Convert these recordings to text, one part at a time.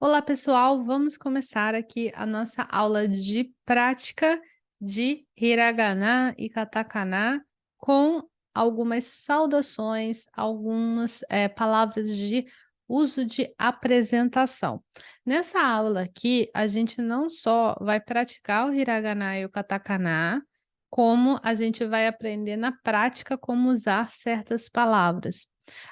Olá, pessoal! Vamos começar aqui a nossa aula de prática de hiragana e katakana com algumas saudações, algumas palavras de uso de apresentação. Nessa aula aqui, a gente não só vai praticar o hiragana e o katakana, como a gente vai aprender na prática como usar certas palavras.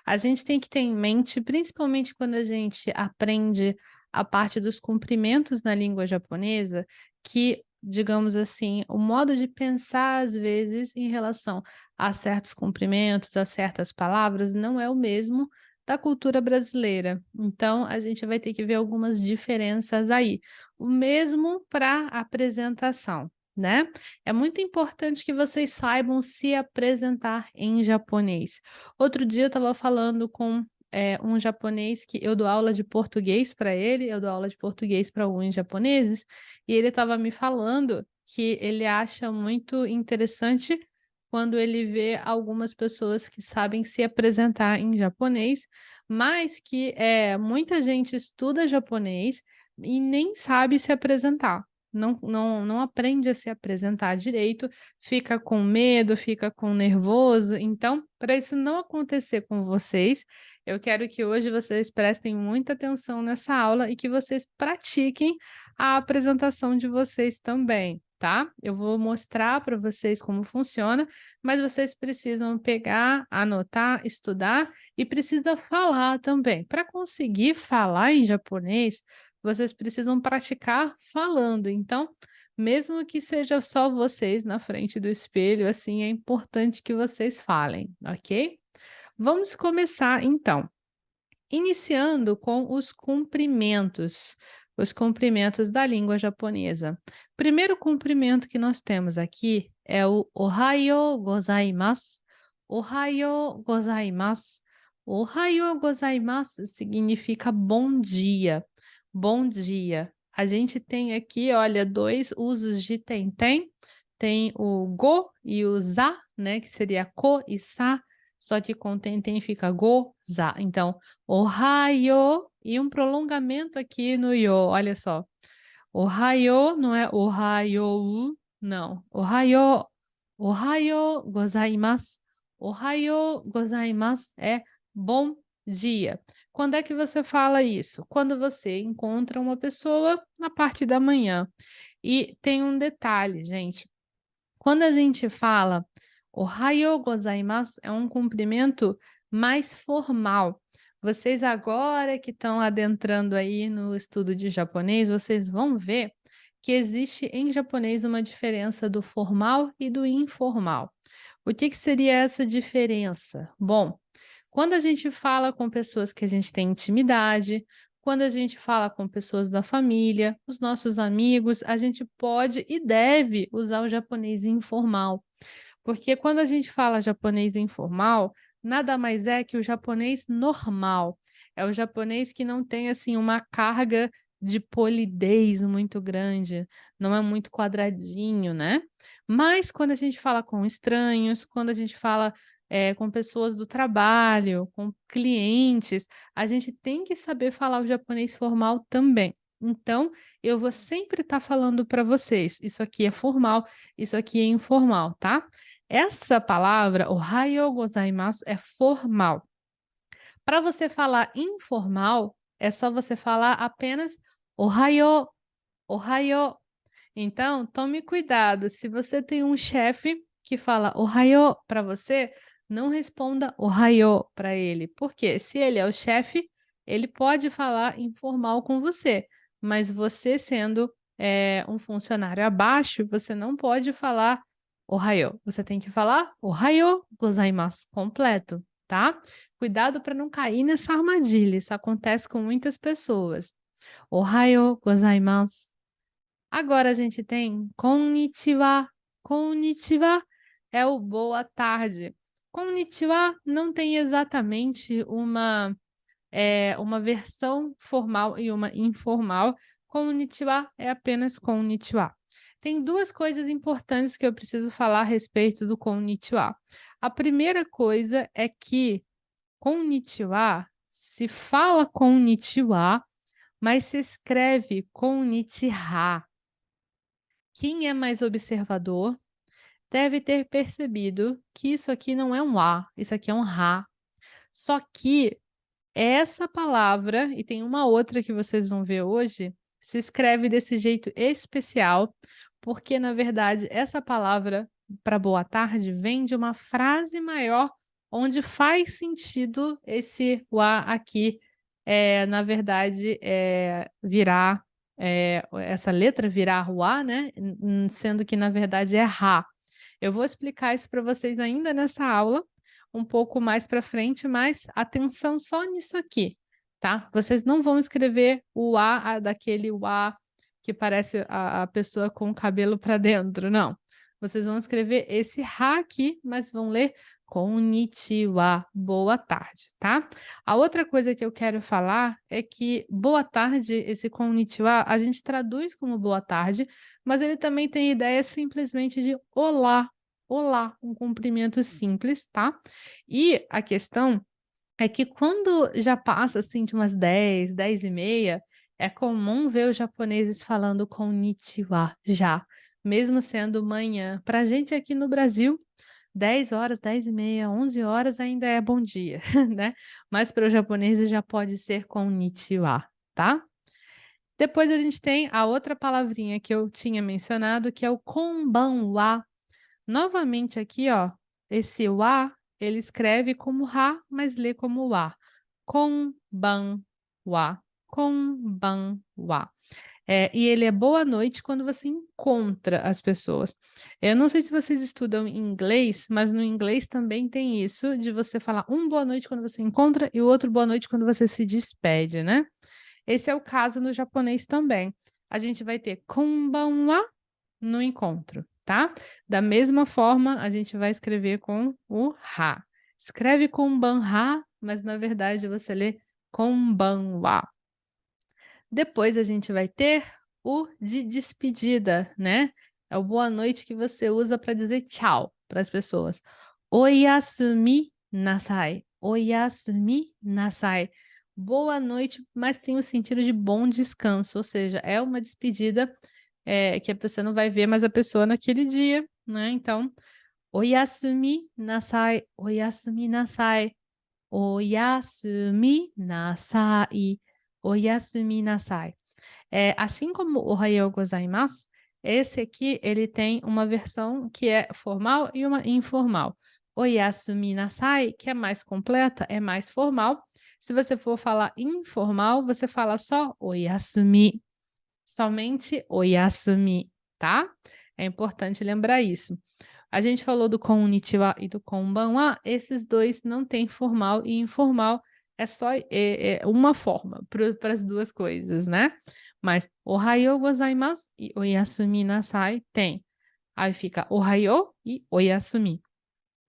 A gente tem que ter em mente, principalmente quando a gente aprende a parte dos cumprimentos na língua japonesa, que, digamos assim, o modo de pensar, às vezes, em relação a certos cumprimentos, a certas palavras, não é o mesmo da cultura brasileira. Então, a gente vai ter que ver algumas diferenças aí. O mesmo para apresentação, né? É muito importante que vocês saibam se apresentar em japonês. Outro dia eu estava falando com um japonês que eu dou aula de português para ele, eu dou aula de português para alguns japoneses, e ele estava me falando que ele acha muito interessante quando ele vê algumas pessoas que sabem se apresentar em japonês, mas que muita gente estuda japonês e nem sabe se apresentar. Não aprende a se apresentar direito, fica com medo, fica com nervoso. Então, para isso não acontecer com vocês, eu quero que hoje vocês prestem muita atenção nessa aula e que vocês pratiquem a apresentação de vocês também, tá? Eu vou mostrar para vocês como funciona, mas vocês precisam pegar, anotar, estudar e precisa falar também. Para conseguir falar em japonês, vocês precisam praticar falando. Então, mesmo que seja só vocês na frente do espelho, assim, é importante que vocês falem, ok? Vamos começar então, iniciando com os cumprimentos da língua japonesa. Primeiro cumprimento que nós temos aqui é o Ohayo gozaimasu. Ohayo gozaimasu. Ohayo gozaimasu significa bom dia. Bom dia. A gente tem aqui, olha, dois usos de tentem. Tem o go e o za, né, que seria ko e sa, só que com tentem fica go, za. Então, ohayo e um prolongamento aqui no yo, olha só. Ohayo não é ohayo, não. Ohayo, ohayo gozaimasu. Ohayo gozaimasu é bom dia. Quando é que você fala isso? Quando você encontra uma pessoa na parte da manhã. E tem um detalhe, gente. Quando a gente fala "Ohayou gozaimasu", é um cumprimento mais formal. Vocês agora que estão adentrando aí no estudo de japonês, vocês vão ver que existe em japonês uma diferença do formal e do informal. O que que seria essa diferença? Bom, quando a gente fala com pessoas que a gente tem intimidade, quando a gente fala com pessoas da família, os nossos amigos, a gente pode e deve usar o japonês informal. Porque quando a gente fala japonês informal, nada mais é que o japonês normal. É o japonês que não tem assim uma carga de polidez muito grande, não é muito quadradinho, né? Mas quando a gente fala com estranhos, quando a gente fala com pessoas do trabalho, com clientes, a gente tem que saber falar o japonês formal também. Então, eu vou sempre estar falando para vocês, isso aqui é formal, isso aqui é informal, tá? Essa palavra, "ohayou gozaimasu", é formal. Para você falar informal, é só você falar apenas "ohayou", "ohayou". Então, tome cuidado, se você tem um chefe que fala "ohayou" para você, não responda "ohayou" para ele, porque se ele é o chefe, ele pode falar informal com você, mas você sendo, um funcionário abaixo, você não pode falar "ohayou", você tem que falar "ohayou gozaimasu" completo, tá? Cuidado para não cair nessa armadilha, isso acontece com muitas pessoas. "Ohayou gozaimasu". Agora a gente tem konnichiwa. Konnichiwa é o boa tarde. Konnichiwa não tem exatamente uma versão formal e uma informal. Konnichiwa é apenas konnichiwa. Tem duas coisas importantes que eu preciso falar a respeito do konnichiwa. A primeira coisa é que konnichiwa se fala konnichiwa mas se escreve com nichi-ha. Quem é mais observador deve ter percebido que isso aqui não é um A, isso aqui é um Ra. Só que essa palavra, e tem uma outra que vocês vão ver hoje, se escreve desse jeito especial, porque na verdade essa palavra para boa tarde vem de uma frase maior onde faz sentido esse wa aqui, na verdade, virar, essa letra virar wa, né? Sendo que na verdade é ra. Eu vou explicar isso para vocês ainda nessa aula, um pouco mais para frente, mas atenção só nisso aqui, tá? Vocês não vão escrever o A daquele o A que parece a pessoa com o cabelo para dentro, não. Vocês vão escrever esse Ra aqui, mas vão ler Konnichiwa, boa tarde, tá? A outra coisa que eu quero falar é que boa tarde, esse Konnichiwa, a gente traduz como boa tarde, mas ele também tem ideia simplesmente de olá, olá, um cumprimento simples, tá? E a questão é que quando já passa assim de umas 10, 10 e meia, é comum ver os japoneses falando konnichiwa já, mesmo sendo manhã. Para a gente aqui no Brasil, 10 horas, 10 e meia, 11 horas ainda é bom dia, né? Mas para os japoneses já pode ser konnichiwa, tá? Depois a gente tem a outra palavrinha que eu tinha mencionado, que é o konbanwa. Novamente aqui, ó, esse wa, ele escreve como ra, mas lê como wa. Konbanwa, konbanwa. E ele é boa noite quando você encontra as pessoas. Eu não sei se vocês estudam inglês, mas no inglês também tem isso de você falar um boa noite quando você encontra e o outro boa noite quando você se despede, né? Esse é o caso no japonês também. A gente vai ter konbanwa no encontro, tá? Da mesma forma, a gente vai escrever com o ra. Escreve com ban-ra, mas na verdade você lê konbanwa. Depois a gente vai ter o de despedida, né? É o boa noite que você usa para dizer tchau para as pessoas. Oyasumi nasai. Oyasumi nasai. Boa noite, mas tem o sentido de bom descanso, ou seja, é uma despedida que você não vai ver mais a pessoa naquele dia, né? Então, oyasumi nasai, oyasumi nasai, oyasumi nasai, oyasumi nasai. Assim como o Ohayou gozaimasu, esse aqui ele tem uma versão que é formal e uma informal. Oyasumi nasai, que é mais completa, é mais formal. Se você for falar informal, você fala só oyasumi, somente oyasumi, tá? É importante lembrar isso. A gente falou do konnichiwa e do konbanwa, esses dois não tem formal e informal, é só uma forma para as duas coisas, né? Mas ohayou gozaimasu e oyasumi nasai tem. Aí fica ohayou e oyasumi.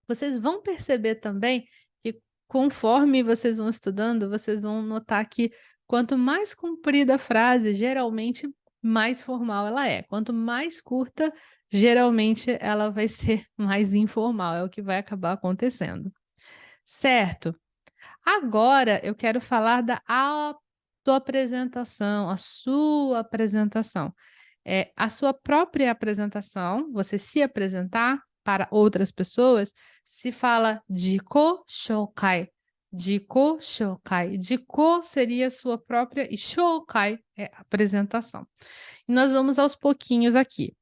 Vocês vão perceber também que conforme vocês vão estudando, vocês vão notar que quanto mais comprida a frase, geralmente mais formal ela é. Quanto mais curta, geralmente ela vai ser mais informal, é o que vai acabar acontecendo. Certo? Agora eu quero falar da autoapresentação, a sua apresentação. A sua própria apresentação, você se apresentar para outras pessoas, se fala jiko shoukai. Jiko shoukai. Jiko seria sua própria e shoukai é apresentação. E nós vamos aos pouquinhos aqui.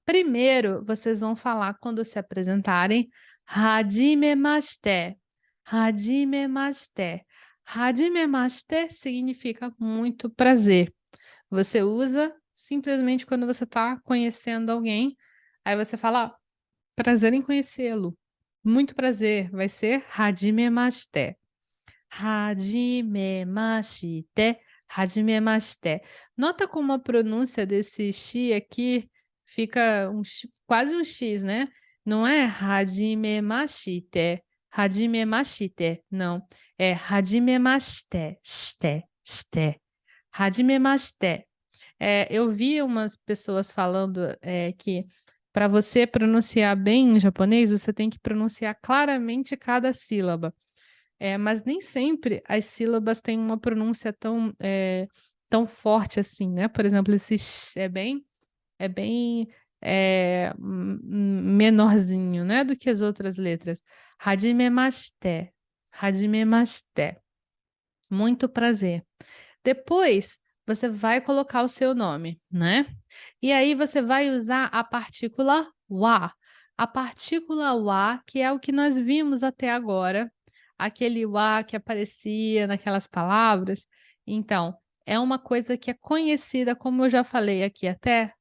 Primeiro, vocês vão falar quando se apresentarem hajimemashite. Hajimemashite. Hajimemashite significa muito prazer. Você usa simplesmente quando você está conhecendo alguém. Aí você fala, prazer em conhecê-lo. Muito prazer. Vai ser hajimemashite. Hajimemashite. Hajimemashite. Nota como a pronúncia desse shi aqui fica quase um X, né? Não é hajimemashite. Hajimemashite. Não. É hajimemashite. Shite. Shite. Hajimemashite. Eu vi umas pessoas falando que para você pronunciar bem em japonês, você tem que pronunciar claramente cada sílaba. mas nem sempre as sílabas têm uma pronúncia tão forte assim, né? Por exemplo, esse sh é bem menorzinho, né, do que as outras letras. Hajimemashite, hajimemashite. Muito prazer. Depois, você vai colocar o seu nome, né? E aí você vai usar a partícula wa. A partícula wa, que é o que nós vimos até agora, aquele wa que aparecia naquelas palavras. Então, é uma coisa que é conhecida, como eu já falei aqui até,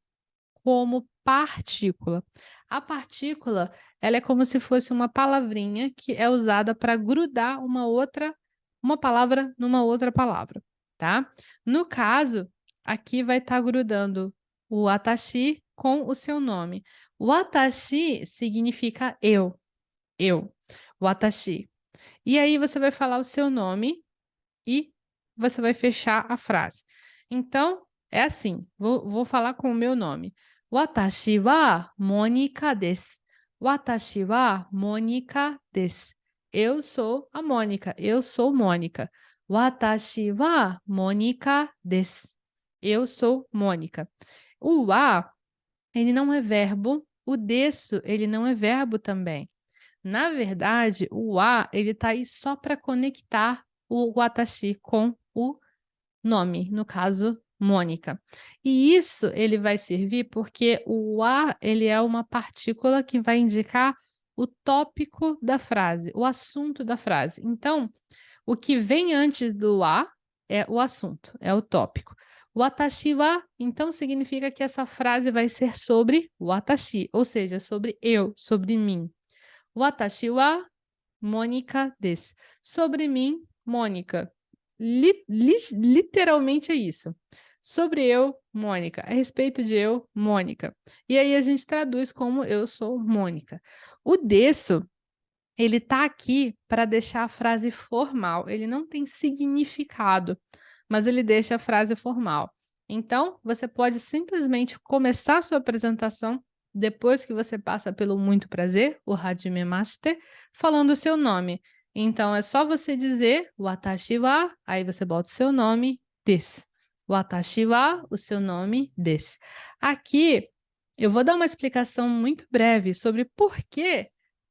como partícula. A partícula, ela é como se fosse uma palavrinha que é usada para grudar uma palavra numa outra palavra, tá? No caso, aqui vai estar grudando o atashi com o seu nome. O atashi significa eu. O atashi. E aí você vai falar o seu nome e você vai fechar a frase. Então, é assim, vou falar com o meu nome. Watashi wa Mônica desu. Watashi wa Mônica desu. Eu sou a Mônica, eu sou Mônica. Watashi wa Mônica desu. Eu sou Mônica. O wa, ele não é verbo, o desu, ele não é verbo também. Na verdade, o a, ele tá aí só para conectar o watashi com o nome, no caso, Mônica. E isso ele vai servir porque o a, ele é uma partícula que vai indicar o tópico da frase, o assunto da frase. Então, o que vem antes do a é o assunto, é o tópico. O watashi wa, então, significa que essa frase vai ser sobre o watashi, ou seja, sobre eu, sobre mim. Watashi wa Mônica desu. Sobre mim, Mônica. Literalmente é isso. Sobre eu, Mônica. A respeito de eu, Mônica. E aí a gente traduz como eu sou Mônica. O desu, ele tá aqui para deixar a frase formal. Ele não tem significado, mas ele deixa a frase formal. Então, você pode simplesmente começar a sua apresentação depois que você passa pelo muito prazer, o hajimemashite, falando o seu nome. Então, é só você dizer watashi wa, aí você bota o seu nome, desu. Watashi wa, o seu nome, desu. Aqui, eu vou dar uma explicação muito breve sobre por que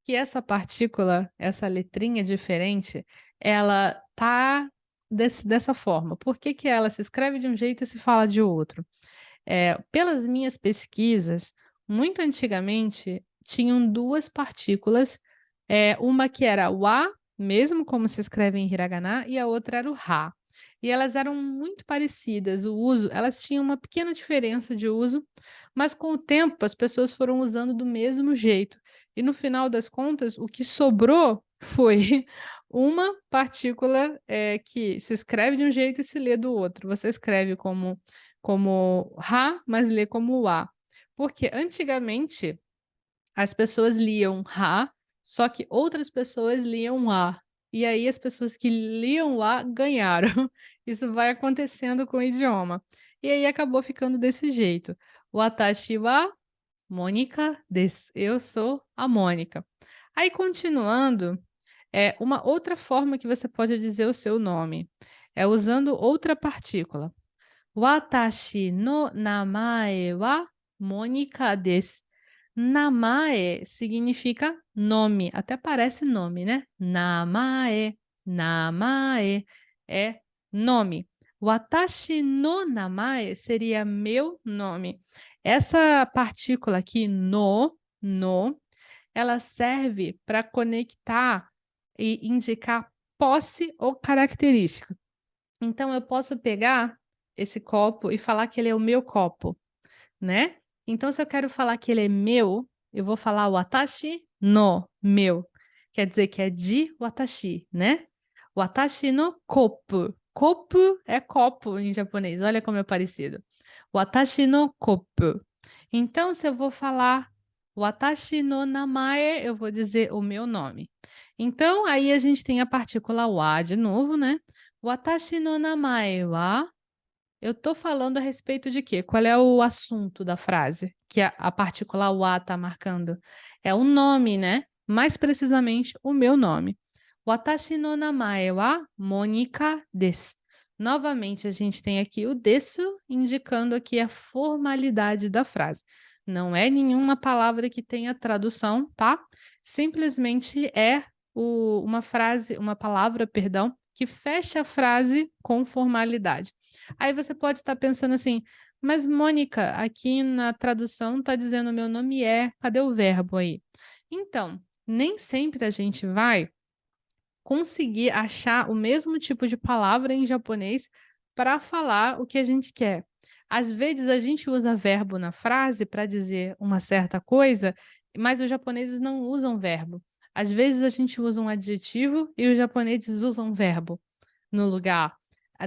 essa partícula, essa letrinha diferente, ela tá dessa forma. Por que ela se escreve de um jeito e se fala de outro? Pelas minhas pesquisas, muito antigamente, tinham duas partículas, uma que era o A, mesmo como se escreve em hiragana, e a outra era o Ra. E elas eram muito parecidas, o uso, elas tinham uma pequena diferença de uso, mas com o tempo as pessoas foram usando do mesmo jeito. E no final das contas, o que sobrou foi uma partícula que se escreve de um jeito e se lê do outro. Você escreve como Ra, mas lê como A. Porque antigamente as pessoas liam Ra, só que outras pessoas liam A. E aí as pessoas que liam A ganharam. Isso vai acontecendo com o idioma. E aí acabou ficando desse jeito. Watashi wa Mônica desu. Eu sou a Mônica. Aí continuando, uma outra forma que você pode dizer o seu nome é usando outra partícula. Watashi no namae wa Mônica desu. Namae significa nome, até parece nome, né? Namae, namae é nome. Watashi no namae seria meu nome. Essa partícula aqui, no, ela serve para conectar e indicar posse ou característica. Então, eu posso pegar esse copo e falar que ele é o meu copo, né? Então, se eu quero falar que ele é meu, eu vou falar watashi no, meu. Quer dizer que é de watashi, né? Watashi no kopu. Kopu é copo em japonês, olha como é parecido. Watashi no kopu. Então, se eu vou falar watashi no namae, eu vou dizer o meu nome. Então, aí a gente tem a partícula wa de novo, né? Watashi no namae wa. Eu estou falando a respeito de quê? Qual é o assunto da frase que a partícula wa está marcando? É o nome, né? Mais precisamente, o meu nome. Watashi no namae wa Monica desu. Novamente, a gente tem aqui o desu, indicando aqui a formalidade da frase. Não é nenhuma palavra que tenha tradução, tá? Simplesmente é uma palavra, perdão, que fecha a frase com formalidade. Aí você pode estar pensando assim, mas Mônica, aqui na tradução está dizendo meu nome é, cadê o verbo aí? Então, nem sempre a gente vai conseguir achar o mesmo tipo de palavra em japonês para falar o que a gente quer. Às vezes a gente usa verbo na frase para dizer uma certa coisa, mas os japoneses não usam verbo. Às vezes a gente usa um adjetivo e os japoneses usam verbo no lugar.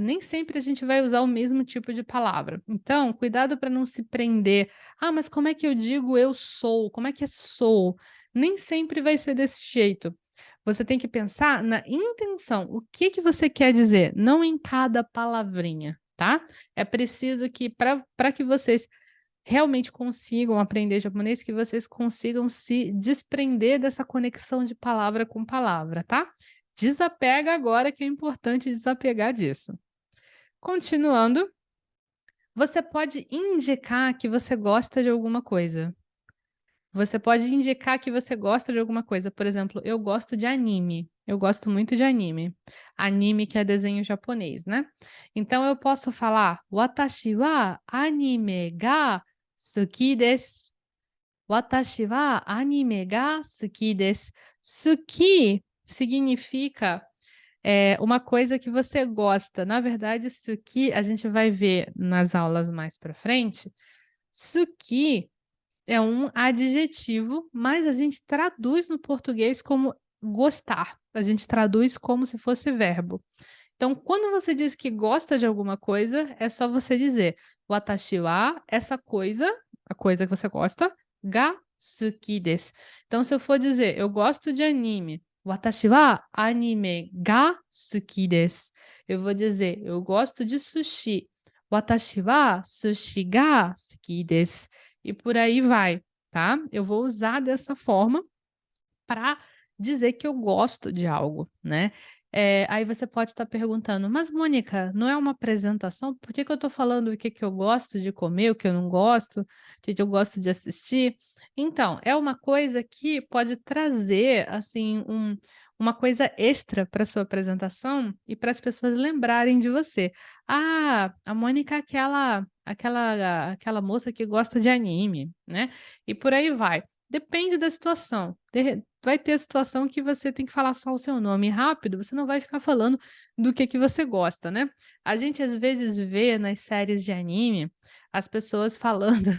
Nem sempre a gente vai usar o mesmo tipo de palavra. Então, cuidado para não se prender. Ah, mas como é que eu digo eu sou? Como é que é sou? Nem sempre vai ser desse jeito. Você tem que pensar na intenção. O que que você quer dizer? Não em cada palavrinha, tá? É preciso que, para que vocês realmente consigam aprender japonês, que vocês consigam se desprender dessa conexão de palavra com palavra, tá? Desapega agora, que é importante desapegar disso. Continuando, você pode indicar que você gosta de alguma coisa. Você pode indicar que você gosta de alguma coisa. Por exemplo, eu gosto de anime. Eu gosto muito de anime. Anime que é desenho japonês, né? Então eu posso falar Watashi wa anime ga suki desu. Watashi wa anime ga suki desu. Suki significa uma coisa que você gosta. Na verdade, suki a gente vai ver nas aulas mais para frente. Suki é um adjetivo, mas a gente traduz no português como gostar. A gente traduz como se fosse verbo. Então, quando você diz que gosta de alguma coisa, é só você dizer watashi wa, essa coisa, a coisa que você gosta, ga suki desu. Então, se eu for dizer eu gosto de anime, watashi wa anime ga suki desu. Eu vou dizer eu gosto de sushi, watashi wa sushi ga suki desu. E por aí vai, tá? Eu vou usar dessa forma para dizer que eu gosto de algo, né? Aí você pode estar perguntando, mas Mônica, não é uma apresentação? Por que que eu estou falando o que que eu gosto de comer, o que eu não gosto, o que que eu gosto de assistir? Então, é uma coisa que pode trazer, assim, uma coisa extra para sua apresentação e para as pessoas lembrarem de você. Ah, a Mônica é aquela moça que gosta de anime, né? E por aí vai. Depende da situação. Vai ter a situação que você tem que falar só o seu nome rápido, você não vai ficar falando do que você gosta, né? A gente às vezes vê nas séries de anime as pessoas falando,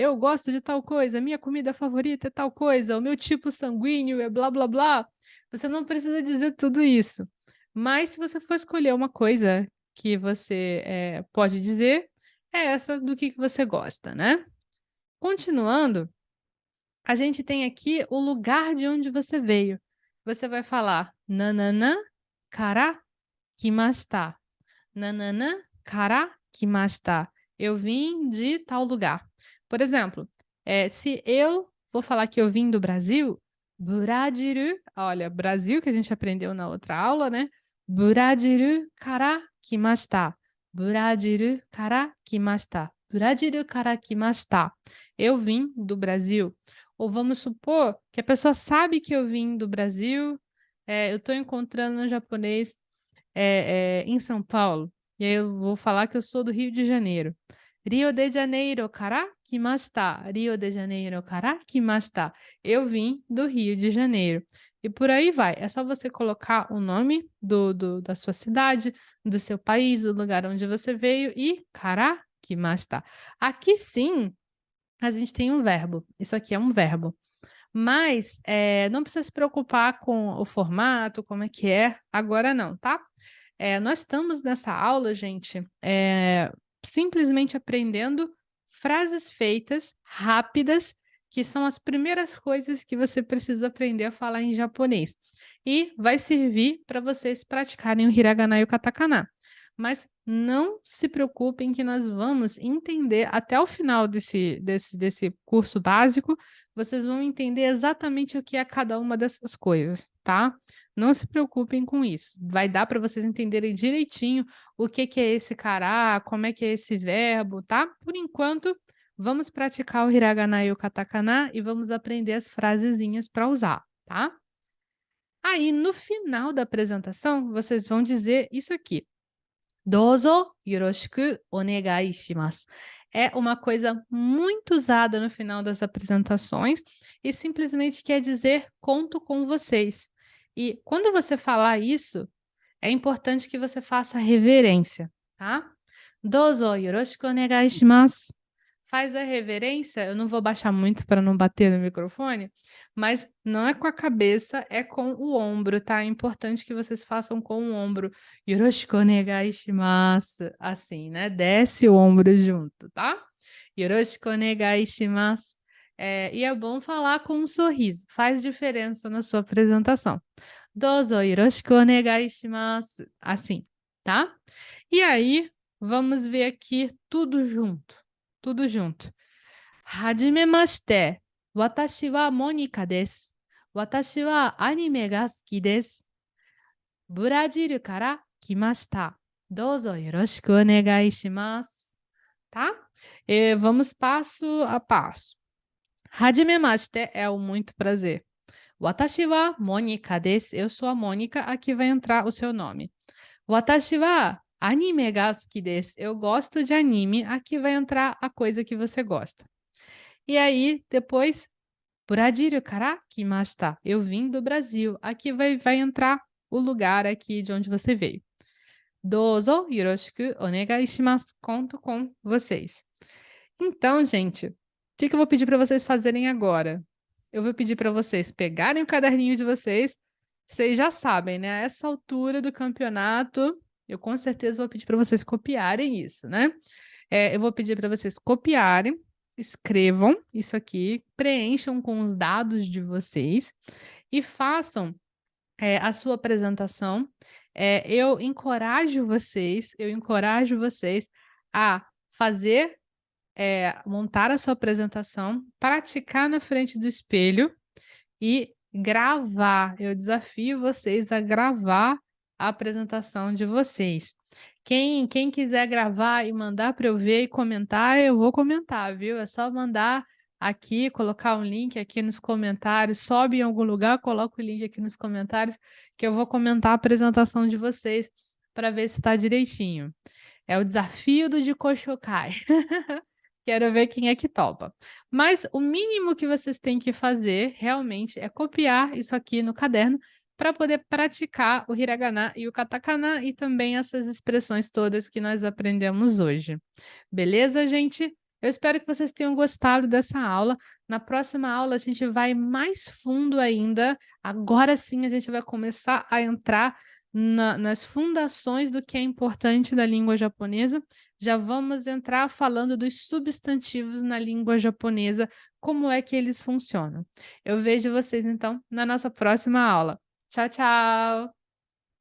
eu gosto de tal coisa, minha comida favorita é tal coisa, o meu tipo sanguíneo é blá blá blá. Você não precisa dizer tudo isso. Mas se você for escolher uma coisa que você pode dizer, é essa do que você gosta, né? Continuando, a gente tem aqui o lugar de onde você veio. Você vai falar nananã kara kimashita. Nananã kara kimashita. Eu vim de tal lugar. Por exemplo, se eu vou falar que eu vim do Brasil, Burajiru, olha, Brasil que a gente aprendeu na outra aula, né? Burajiru kara kimashita. Burajiru kara kimashita. Burajiru kara kimashita. Eu vim do Brasil. Ou vamos supor que a pessoa sabe que eu vim do Brasil, eu estou encontrando um japonês em São Paulo, e aí eu vou falar que eu sou do Rio de Janeiro. Rio de Janeiro kara kimashita. Rio de Janeiro kara kimashita. Eu vim do Rio de Janeiro. E por aí vai. É só você colocar o nome da sua cidade, do seu país, o lugar onde você veio e kara kimashita. Aqui sim a gente tem um verbo. Isso aqui é um verbo. Mas não precisa se preocupar com o formato, como é que é, agora não, tá? Nós estamos nessa aula, gente, simplesmente aprendendo frases feitas, rápidas, que são as primeiras coisas que você precisa aprender a falar em japonês. E vai servir para vocês praticarem o hiragana e o katakana. Mas não se preocupem que nós vamos entender até o final desse curso básico, vocês vão entender exatamente o que é cada uma dessas coisas, tá? Não se preocupem com isso. Vai dar para vocês entenderem direitinho o que que é esse kará, como é que é esse verbo, tá? Por enquanto, vamos praticar o hiragana e o katakana e vamos aprender as frasezinhas para usar, tá? Aí, no final da apresentação, vocês vão dizer isso aqui. Dozo yoroshiku onegai shimasu. É uma coisa muito usada no final das apresentações e simplesmente quer dizer conto com vocês. E quando você falar isso, é importante que você faça reverência, tá? Dozo yoroshiku onegai shimasu. Faz a reverência, eu não vou baixar muito para não bater no microfone, mas não é com a cabeça, é com o ombro, tá? É importante que vocês façam com o ombro. Yoroshiku onegai shimasu. Assim, né? Desce o ombro junto, tá? Yoroshiku onegai shimasu. E é bom falar com um sorriso, faz diferença na sua apresentação. Dozo yoroshiku onegai shimasu. Assim, tá? E aí, vamos ver aqui tudo junto. Tudo junto. Hajimemashite. Watashi wa Monika desu. Watashi wa anime ga suki desu. Brasil kara kimashita. Dozo yoroshiku onegai shimasu. Tá? E vamos passo a passo. Hajimemashite é o muito prazer. Watashi wa Monika desu. Eu sou a Mônica, aqui vai entrar o seu nome. Watashi wa anime ga suki desu. Eu gosto de anime, aqui vai entrar a coisa que você gosta. E aí, depois, Brasil kara kimashita. Eu vim do Brasil. Aqui vai entrar o lugar aqui de onde você veio. Dozo yoroshiku onegai shimasu. Conto com vocês. Então, gente, o que eu vou pedir para vocês fazerem agora? Eu vou pedir para vocês pegarem o caderninho de vocês. Vocês já sabem, né? A essa altura do campeonato, eu com certeza vou pedir para vocês copiarem isso, né? Eu vou pedir para vocês copiarem, escrevam isso aqui, preencham com os dados de vocês e façam a sua apresentação. Eu encorajo vocês a fazer, montar a sua apresentação, praticar na frente do espelho e gravar. Eu desafio vocês a gravar a apresentação de vocês. Quem quiser gravar e mandar para eu ver e comentar, eu vou comentar, viu? É só mandar aqui, colocar um link aqui nos comentários, sobe em algum lugar, coloca o link aqui nos comentários, que eu vou comentar a apresentação de vocês para ver se está direitinho. É o desafio do Jikoshokai. Quero ver quem é que topa. Mas o mínimo que vocês têm que fazer realmente é copiar isso aqui no caderno para poder praticar o hiragana e o katakana e também essas expressões todas que nós aprendemos hoje. Beleza, gente? Eu espero que vocês tenham gostado dessa aula. Na próxima aula a gente vai mais fundo ainda. Agora sim a gente vai começar a entrar nas fundações do que é importante da língua japonesa. Já vamos entrar falando dos substantivos na língua japonesa, como é que eles funcionam. Eu vejo vocês, então, na nossa próxima aula. Tchau, tchau!